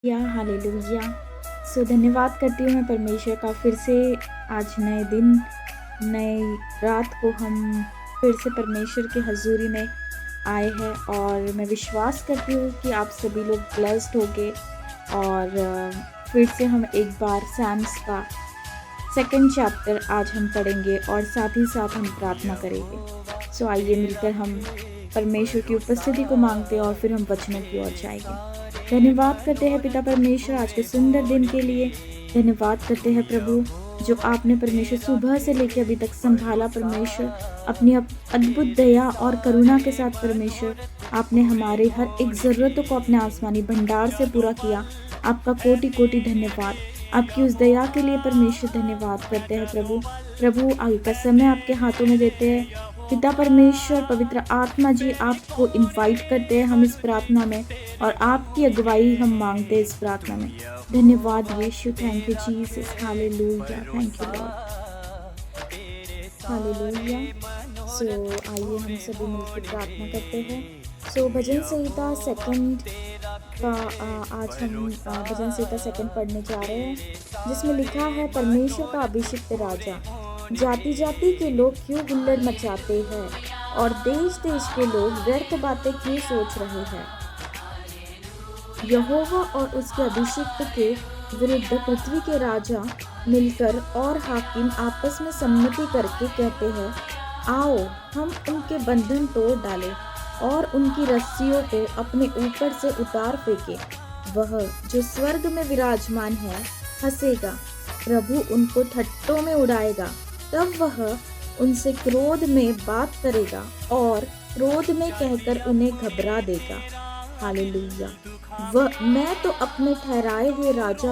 या हालेलुया। धन्यवाद करती हूँ मैं परमेश्वर का फिर से आज नए दिन, नई रात को हम फिर से परमेश्वर की हज़ूरी में आए हैं और मैं विश्वास करती हूँ कि आप सभी लोग ब्लेस्ड होंगे और फिर से हम एक बार सैम्स का सेकंड चैप्टर आज हम पढ़ेंगे और साथ ही साथ हम प्रार्थना करेंगे। आइए मिलकर हम परमेश्वर की उपस्थिति को मांगते हैं और फिर हम वचनों की ओर जाएंगे। धन्यवाद करते हैं पिता परमेश्वर आज के सुंदर दिन के लिए। धन्यवाद करते हैं प्रभु जो आपने परमेश्वर सुबह से लेकर अभी तक संभाला। परमेश्वर अपनी अद्भुत दया और करुणा के साथ परमेश्वर आपने हमारे हर एक ज़रूरतों को अपने आसमानी भंडार से पूरा किया। आपका कोटि कोटि धन्यवाद। आपकी उस दया के लिए परमेश्वर धन्यवाद करते हैं प्रभु आगे का समय आपके हाथों में देते हैं। पिता परमेश्वर पवित्र आत्मा जी आपको इनवाइट करते हैं हम इस प्रार्थना में और आपकी अगुवाई हम मांगते हैं इस प्रार्थना में। धन्यवाद Yeshu, thank you Jesus, hallelujah, thank you Lord, hallelujah. आइए हम सभी मिलकर प्रार्थना करते हैं। भजन संहिता सेकंड का आज हम भजन संहिता सेकंड पढ़ने जा रहे हैं जिसमें लिखा है, परमेश्वर का अभिषिक्त राजा, जाति जाति के लोग क्यों हुल्लड़ मचाते हैं और देश देश के लोग व्यर्थ बातें क्यों सोच रहे हैं। यहोवा और उसके अभिषिक्त के विरुद्ध पृथ्वी के राजा मिलकर और हाकिम आपस में सम्मति करके कहते हैं, आओ हम उनके बंधन तोड़ डालें और उनकी रस्सियों को अपने ऊपर से उतार फेंके। वह जो स्वर्ग में विराजमान है हंसेगा, प्रभु उनको ठट्टों में उड़ाएगा। तब वह उनसे क्रोध में बात करेगा और क्रोध में कहकर उन्हें घबरा देगा। हालेलुया। मैं तो अपने ठहराए हुए राजा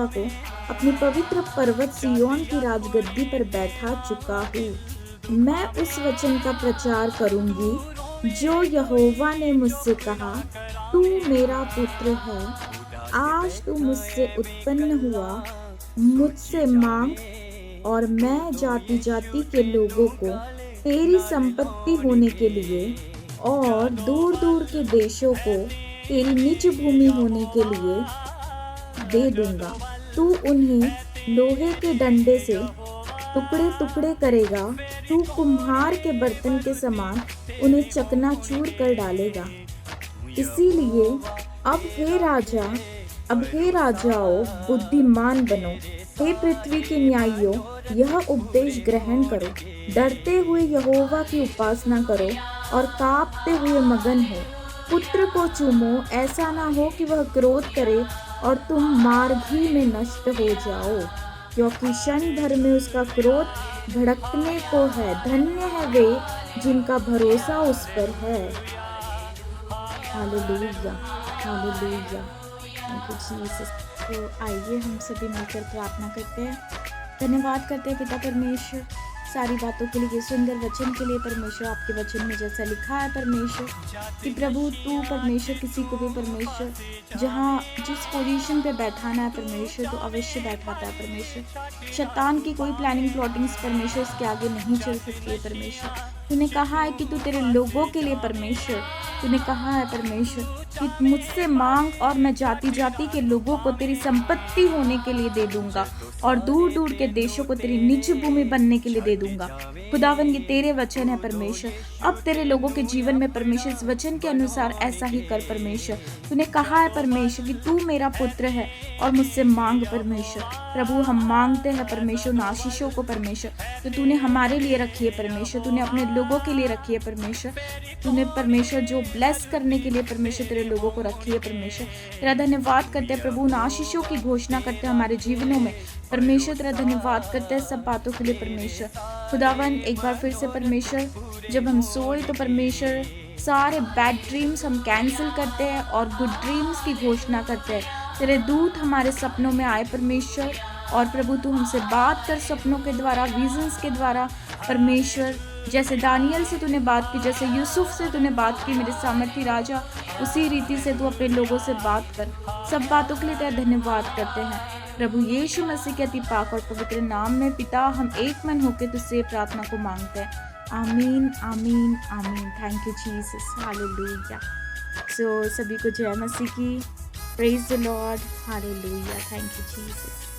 को अपनी पवित्र पर्वत सिय्योन की राजगद्दी पर बैठा चुका हूँ। मैं उस वचन का प्रचार करूंगी जो यहोवा ने मुझसे कहा, तू मेरा पुत्र है, आज तू मुझसे उत्पन्न हुआ, मुझसे मांग और मैं जाति जाति के लोगों को तेरी संपत्ति होने के लिए और दूर दूर के देशों को तेरी निज भूमि होने के लिए दे दूंगा। तू उन्हें लोहे के डंडे से टुकड़े टुकड़े करेगा, तू कुम्हार के बर्तन के समान उन्हें चकनाचूर कर डालेगा। इसीलिए अब हे राजाओं बुद्धिमान बनो, हे पृथ्वी के न्यायियों यह उपदेश ग्रहण करो। डरते हुए यहोवा की उपासना करो और कांपते हुए मगन हो। पुत्र को चूमो, ऐसा ना हो कि वह क्रोध करे और तुम मार्ग ही में नष्ट हो जाओ, क्योंकि क्षण भर में उसका क्रोध भड़कने को है। धन्य है वे जिनका भरोसा उस पर है। Hallelujah, hallelujah, thank you Jesus. आइए हम सभी मिलकर प्रार्थना करते हैं। धन्यवाद करते हैं पिता परमेश्वर सारी बातों के लिए, सुंदर वचन के लिए। परमेश्वर आपके वचन में जैसा लिखा है परमेश्वर कि प्रभु तू परमेश्वर किसी को भी परमेश्वर जहाँ जिस पोजीशन पे बैठाना है परमेश्वर तो अवश्य बैठाता है परमेश्वर। शैतान की कोई प्लानिंग प्लॉटिंग्स परमेश्वर इसके आगे नहीं चल सकती है परमेश्वर। तूने कहा है कि तू तेरे लोगों के लिए परमेश्वर, तूने कहा है परमेश्वर कि मुझसे मांग और मैं जाति जाति के लोगों को तेरी संपत्ति होने के लिए दे दूंगा और दूर दूर के देशों को तेरी निज भूमि बनने के लिए दे दूंगा। खुदावन ये तेरे वचन है परमेश्वर। अब तेरे लोगों के जीवन में परमेश्वर इस वचन के अनुसार ऐसा ही कर परमेश्वर। तूने कहा है परमेश्वर कि तू मेरा पुत्र है और मुझसे मांग परमेश्वर। प्रभु हम मांगते हैं परमेश्वर उन आशीषों को परमेश्वर तो तूने हमारे लिए रखी है परमेश्वर, तूने अपने लोगों के लिए रखी है परमेश्वर। तूने परमेश्वर जो ब्लेस करने के लिए परमेश्वर तेरे लोगों को रखी है परमेश्वर। तेरा धन्यवाद करते हैं प्रभु, उन आशीषों की घोषणा करते हैं हमारे जीवनों में परमेश्वर। तेरा धन्यवाद करते हैं सब बातों के लिए परमेश्वर। खुदावन एक बार फिर से परमेश्वर जब हम सोए तो परमेश्वर सारे बैड ड्रीम्स हम कैंसिल करते हैं और गुड ड्रीम्स की घोषणा करते हैं। तेरे दूत हमारे सपनों में आए परमेश्वर और प्रभु तू हमसे बात कर सपनों के द्वारा, विजन्स के द्वारा परमेश्वर। जैसे दानियल से तूने बात की, जैसे यूसुफ से तूने बात की मेरे सामर्थी राजा, उसी रीति से तू अपने लोगों से बात कर। सब बातों के लिए तेरा धन्यवाद करते हैं प्रभु यीशु मसीह के अति पाक और पवित्र नाम में पिता हम एक मन होकर तुझसे प्रार्थना को मांगते हैं। Amen, amen, amen. Thank you Jesus, hallelujah. So सभी को जय मसीह की। Praise the Lord, hallelujah, thank you Jesus.